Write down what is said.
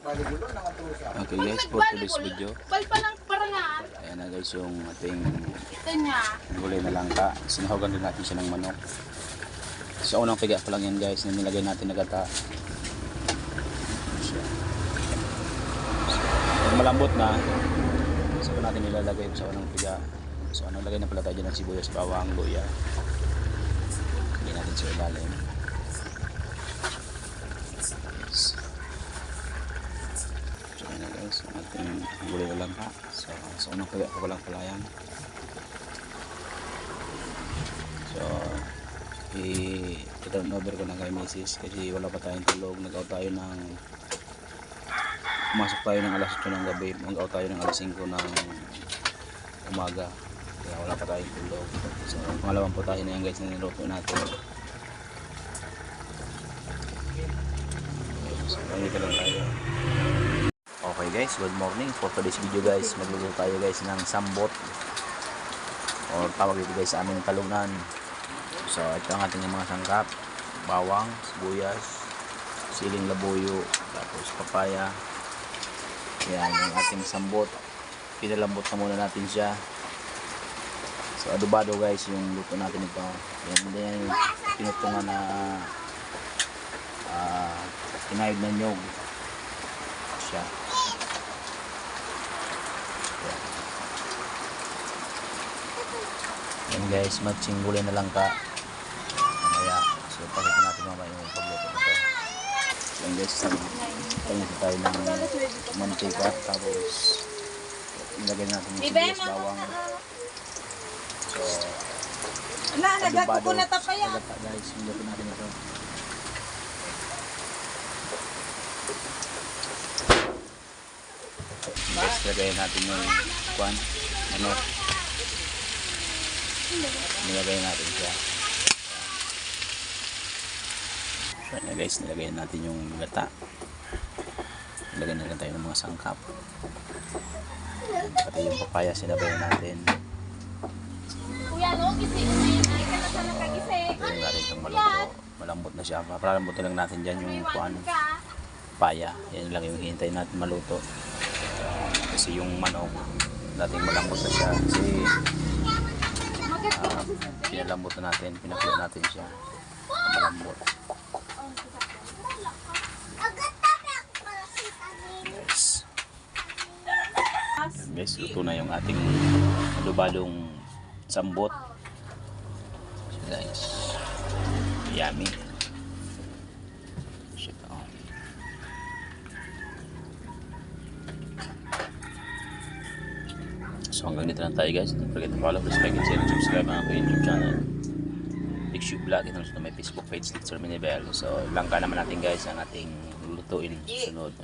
Okay guys, for today's video. Ayan na guys yung ating gulay na langka. Sinahogan din natin siya ng manok. Sa unang piga pa lang yan guys, na nilagay natin na gata. Pag malambot na, saka natin nilalagay sa unang piga. So nalagay na pala tayo dyan ng sibuyas, bawang, luya. Lagay natin sa ilalim. So ayan na guys, yung ating gulay na langka. So sa unang piga pa lang pala yan. So i-turn over ko na kay Mrs. kasi wala pa tayong tulog. Nag-out tayo ng pumasok tayo ng alas 8 ng gabi, mag-out tayo ng alas 5 ng umaga, kaya wala pa tayong tulog. So pangalawang po tayo na yan guys na niluto natin. So ganito lang tayo. Okay guys, good morning. For today's video guys, magluluto tayo guys ng sambot, or tawag dito guys sa aming talunan. So ito ang ating mga sangkap: bawang, sibuyas, siling labuyo, tapos papaya. Yan yung ating sambot. Pinalambot na muna natin siya. So adobado guys yung luto natin ito. Yan din yung pinutungan na kinayod na nyog siya. Yan guys, matching gulay na langka. Mamaya, so pakita natin mamaya yung pagluto nito. Yan guys, kanya tayo ng mantika, tapos ilagay natin yung sibuyas, bawang. So adobado na tapaya guys, luto natin ito. Guys, lagay natin yung kwan, manok. Nilagay natin siya. So na guys, nilagay natin yung gata. Nilagay na rin tayo ng mga sangkap. Pati yung papaya sinabay natin. Lagay natin itong maluto. Malambot na siya. Paralambot na lang natin dyan yung kuan, papaya. Yan lang yung hintay natin maluto. Kasi yung manok dating malambot na siya. Kasi pinalambot na natin, pinakulo natin siya malambot. Guys, luto na yung ating adobadong sambot. So guys, yummy. So hanggang dito lang tayo guys. Don't forget to follow, please like and share and subscribe ang aking YouTube channel, Picture Vlog. Ito na may Facebook page, Litzer Minibel. So langka naman natin guys ang ating lutuin susunod.